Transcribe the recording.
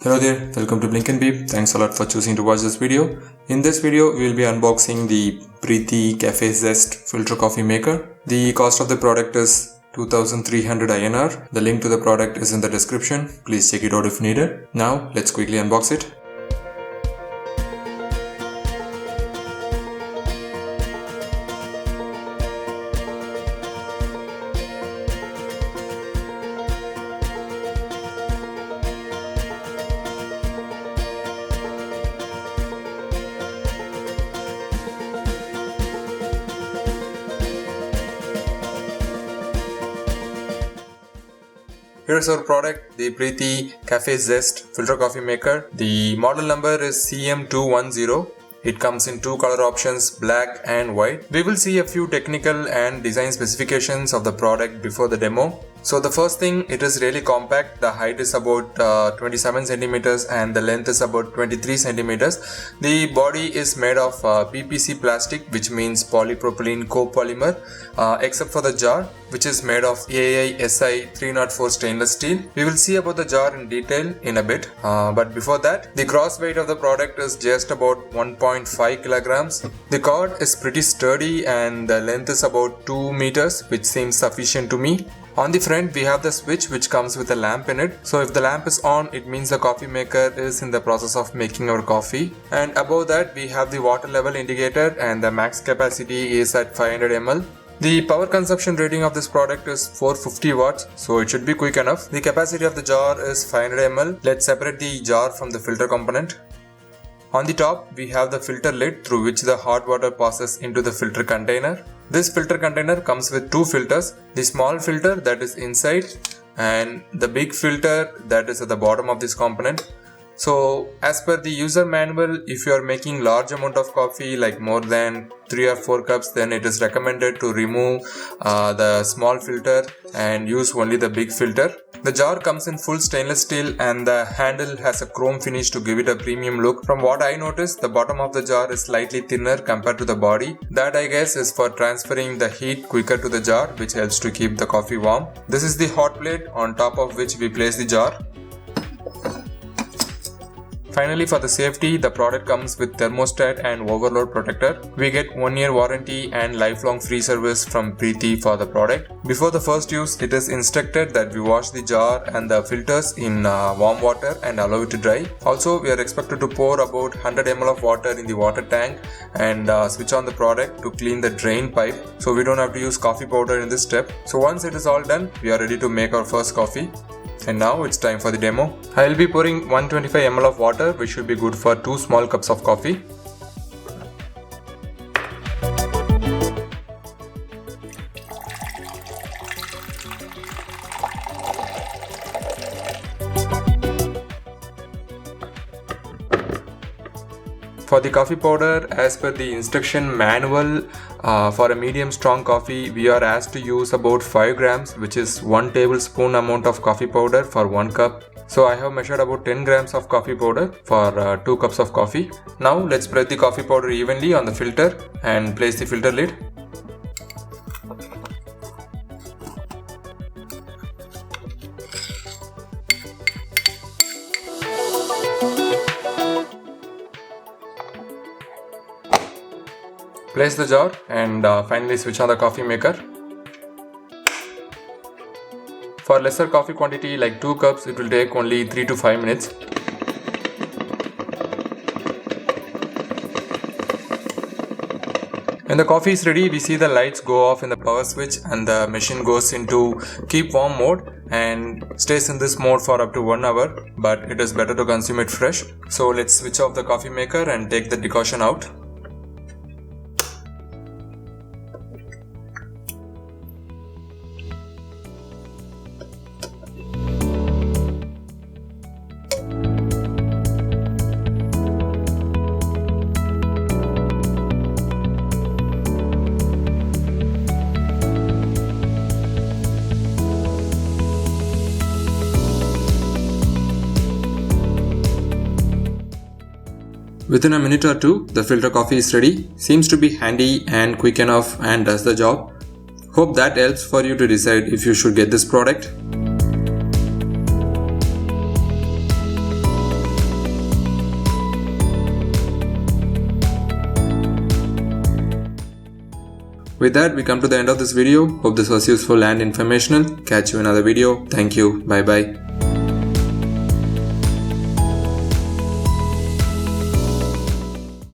Hello there, welcome to Blink and Beep. Thanks a lot for choosing to watch this video. In this video, we will be unboxing the Preethi Cafe Zest filter coffee maker. The cost of the product is 2300 INR. The link to the product is in the description. Please check it out if needed. Now, let's quickly unbox it. Here's our product, the Preethi Cafe Zest filter coffee maker. The model number is CM210. It comes in two color options, black and white. We will see a few technical and design specifications of the product before the demo. So the first thing, it is really compact. The height is about 27 centimeters and the length is about 23 centimeters. The body is made of PPC plastic, which means polypropylene copolymer, except for the jar, which is made of AISI 304 stainless steel. We will see about the jar in detail in a bit. But before that, the gross weight of the product is just about 1.5 kilograms. The cord is pretty sturdy and the length is about 2 meters, which seems sufficient to me. On the front, we have the switch which comes with a lamp in it. So if the lamp is on, it means the coffee maker is in the process of making our coffee. And above that, we have the water level indicator and the max capacity is at 500 ml. The power consumption rating of this product is 450 watts, so it should be quick enough. The capacity of the jar is 500 ml. Let's separate the jar from the filter component. On the top, we have the filter lid through which the hot water passes into the filter container. This filter container comes with two filters, the small filter that is inside and the big filter that is at the bottom of this component. So as per the user manual, if you are making large amount of coffee like more than 3 or 4 cups, then it is recommended to remove the small filter and use only the big filter. The jar comes in full stainless steel and the handle has a chrome finish to give it a premium look. From what I noticed, the bottom of the jar is slightly thinner compared to the body. That I guess is for transferring the heat quicker to the jar, which helps to keep the coffee warm. This is the hot plate on top of which we place the jar. Finally, for the safety, the product comes with thermostat and overload protector. We get 1 year warranty and lifelong free service from Preethi for the product. Before the first use, it is instructed that we wash the jar and the filters in warm water and allow it to dry. Also, we are expected to pour about 100 ml of water in the water tank and switch on the product to clean the drain pipe. So we don't have to use coffee powder in this step. So once it is all done, we are ready to make our first coffee. And now it's time for the demo. I will be pouring 125 ml of water, which should be good for 2 small cups of coffee. For the coffee powder, as per the instruction manual, for a medium strong coffee, we are asked to use about 5 grams, which is 1 tablespoon amount of coffee powder for 1 cup. So I have measured about 10 grams of coffee powder for 2 cups of coffee. Now let's spread the coffee powder evenly on the filter and place the filter lid. Place the jar and finally switch on the coffee maker. For lesser coffee quantity like 2 cups, it will take only 3 to 5 minutes. When the coffee is ready, we see the lights go off in the power switch and the machine goes into keep warm mode and stays in this mode for up to 1 hour, but it is better to consume it fresh. So let's switch off the coffee maker and take the decoction out. Within a minute or two, the filter coffee is ready. Seems to be handy and quick enough and does the job. Hope that helps for you to decide if you should get this product. With that, we come to the end of this video. Hope this was useful and informational. Catch you in another video. Thank you. Bye bye.